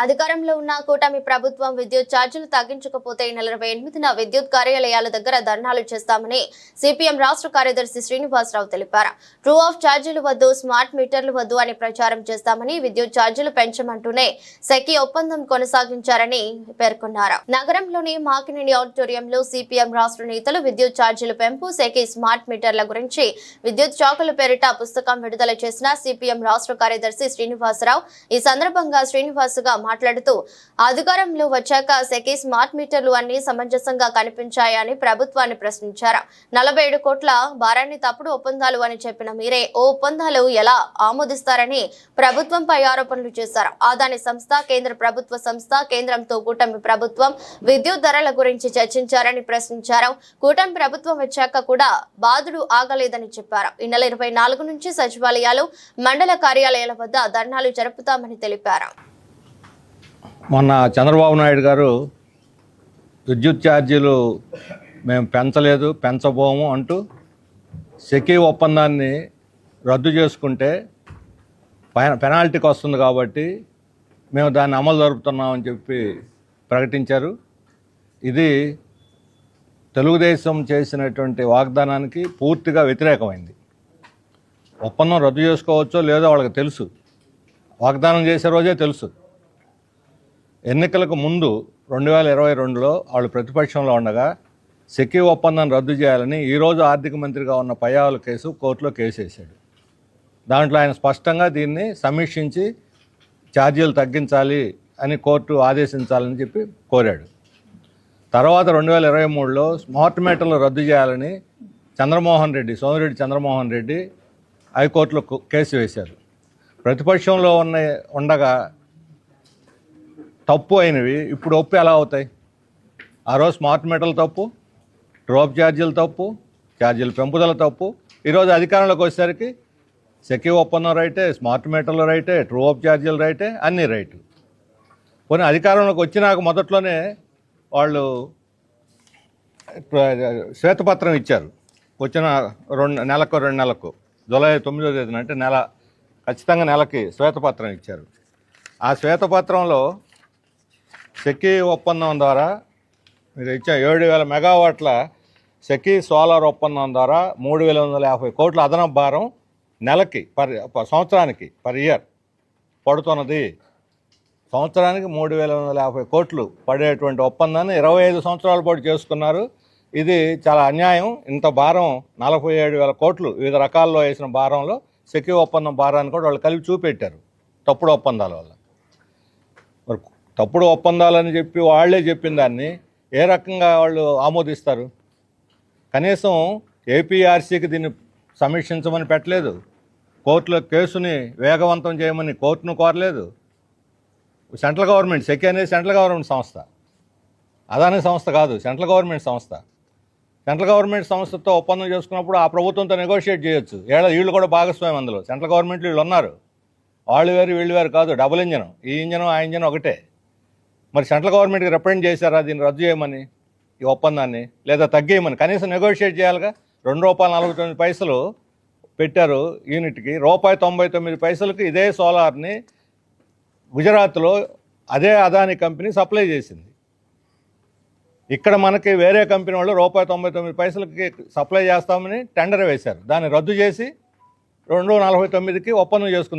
అధికారంలో ఉన్న కూటమి ప్రభుత్వం విద్యుత్ ఛార్జీలు తగ్గించకపోతే ఈ నెల 28న విద్యుత్ కార్యాలయాల దగ్గర ధర్నాలు చేస్తామని సిపిఎం రాష్ట్ర కార్యదర్శి శ్రీనివాసరావు తెలిపారు. ట్రూ ఆఫ్ ఛార్జీలు వద్దు, స్మార్ట్ మీటర్లు వద్దు అని ప్రచారం చేస్తామని, విద్యుత్ ఛార్జీలు పెంచమంటూనే సెకీ ఒప్పందం కొనసాగించారని పేర్కొన్నారు. నగరంలోని మాకినేని ఆడిటోరియంలో సిపిఎం రాష్ట్ర నేతలు విద్యుత్ ఛార్జీలు పెంపు, సెకీ స్మార్ట్ మీటర్ల గురించి విద్యుత్ శాఖల పేరిట పుస్తకం విడుదల చేసిన సిపిఎం రాష్ట్ర కార్యదర్శి శ్రీనివాసరావు ఈ సందర్భంగా శ్రీనివాసుగా మాట్లాడుతూ అధికారంలో వచ్చాక సెకీ స్మార్ట్ మీటర్లు అన్ని సమంజసంగా కనిపించాయని ప్రభుత్వాన్ని ప్రశ్నించారు. 47 కోట్ల భారాన్ని తప్పుడు ఒప్పందాలు అని చెప్పిన మీరే ఓ ఒప్పందాలు ఎలా ఆమోదిస్తారని ప్రభుత్వంపై ఆరోపణలు చేశారు. అదాని సంస్థ, కేంద్ర ప్రభుత్వ సంస్థ, కేంద్రంతో కూటమి ప్రభుత్వం విద్యుత్ ధరల గురించి చర్చించారని ప్రశ్నించారు. కూటమి ప్రభుత్వం వచ్చాక కూడా బాధుడు ఆగలేదని చెప్పారు. ఈ నెల 24 నుంచి సచివాలయాలు, మండల కార్యాలయాల వద్ద ధర్నాలు జరుపుతామని తెలిపారు. మొన్న చంద్రబాబు నాయుడు గారు విద్యుత్ ఛార్జీలు మేము పెంచలేదు, పెంచబోము అంటూ సెకీ ఒప్పందాన్ని రద్దు చేసుకుంటే పెనాల్టీకి వస్తుంది కాబట్టి మేము దాన్ని అమలు జరుపుతున్నామని చెప్పి ప్రకటించారు. ఇది తెలుగుదేశం చేసినటువంటి వాగ్దానానికి పూర్తిగా వ్యతిరేకమైంది. ఒప్పందం రద్దు చేసుకోవచ్చో లేదో వాళ్ళకి తెలుసు, వాగ్దానం చేసే రోజే తెలుసు. ఎన్నికలకు ముందు 2022లో వాళ్ళు ప్రతిపక్షంలో ఉండగా సెకీ ఒప్పందాన్ని రద్దు చేయాలని ఈరోజు ఆర్థిక మంత్రిగా ఉన్న పయ్యావుల కేసు కోర్టులో కేసు వేశాడు. దాంట్లో ఆయన స్పష్టంగా దీన్ని సమీక్షించి ఛార్జీలు తగ్గించాలి అని కోర్టు ఆదేశించాలని చెప్పి కోరాడు. తర్వాత 2023లో స్మార్ట్ మీటర్లు రద్దు చేయాలని సోమిరెడ్డి చంద్రమోహన్ రెడ్డి హైకోర్టులో కేసు వేశారు. ప్రతిపక్షంలో ఉండగా తప్పు అయినవి ఇప్పుడు ఒప్పు ఎలా అవుతాయి? ఆ రోజు స్మార్ట్ మీటర్లు తప్పు, డ్రాప్ ఛార్జీలు తప్పు, ఛార్జీల పెంపుదల తప్పు. ఈరోజు అధికారంలోకి వచ్చేసరికి సెకీ ఒప్పందం రైటే, స్మార్ట్ మీటర్లు రైటే, ట్రూ ఆఫ్ ఛార్జీలు రైటే, అన్నీ రైటు. కొన్ని అధికారంలోకి వచ్చినాక మొదట్లోనే వాళ్ళు శ్వేతపత్రం ఇచ్చారు. వచ్చిన 2 నెలలకు జూలై 9వ తేదీన అంటే ఖచ్చితంగా నెలకి శ్వేతపత్రం ఇచ్చారు. ఆ శ్వేతపత్రంలో సెకీ ఒప్పందం ద్వారా మీరు ఇచ్చే 7,000 మెగావాట్ల సెకీ సోలార్ ఒప్పందం ద్వారా 3,150 కోట్ల అదనపు భారం నెలకి సంవత్సరానికి పర్ ఇయర్ పడుతున్నది. సంవత్సరానికి 3,150 కోట్లు పడేటువంటి ఒప్పందాన్ని 25 సంవత్సరాల పాటు చేసుకున్నారు. ఇది చాలా అన్యాయం. ఇంత భారం 47,000 కోట్లు వివిధ రకాల్లో వేసిన భారంలో సెకీ ఒప్పందం భారాన్ని కూడా వాళ్ళు కలిపి చూపెట్టారు తప్పుడు ఒప్పందాల వల్ల. మరి తప్పుడు ఒప్పందాలని చెప్పి వాళ్లే చెప్పిన దాన్ని ఏ రకంగా వాళ్ళు ఆమోదిస్తారు? కనీసం ఏపీఆర్సీకి దీన్ని సమీక్షించమని పెట్టలేదు, కోర్టులో కేసుని వేగవంతం చేయమని కోర్టును కోరలేదు. సెంట్రల్ గవర్నమెంట్, సెకీ అనేది సెంట్రల్ గవర్నమెంట్ సంస్థ, అదాని సంస్థ కాదు, సెంట్రల్ గవర్నమెంట్ సంస్థ. సెంట్రల్ గవర్నమెంట్ సంస్థతో ఒప్పందం చేసుకున్నప్పుడు ఆ ప్రభుత్వంతో నెగోషియేట్ చేయొచ్చు. వీళ్ళు కూడా భాగస్వామ్యం అందులో. సెంట్రల్ గవర్నమెంట్ వీళ్ళు ఉన్నారు, వాళ్ళు వేరు వీళ్ళు వేరు కాదు, డబుల్ ఇంజన్, ఈ ఇంజను ఆ ఇంజన్ ఒకటే. మరి సెంట్రల్ గవర్నమెంట్కి రిప్రజెంట్ చేశారా దీన్ని రద్దు చేయమని, ఈ ఒప్పందాన్ని, లేదా తగ్గేయమని? కనీసం నెగోషియేట్ చేయాలిగా. ₹2.49 పెట్టారు యూనిట్కి. ₹1.99 ఇదే సోలార్ని గుజరాత్లో అదే అదాని కంపెనీ సప్లై చేసింది. ఇక్కడ మనకి వేరే కంపెనీ వాళ్ళు ₹1.99 సప్లై చేస్తామని టెండర్ వేశారు. దాన్ని రద్దు చేసి 2.49కి ఒప్పందం చేసుకుంది.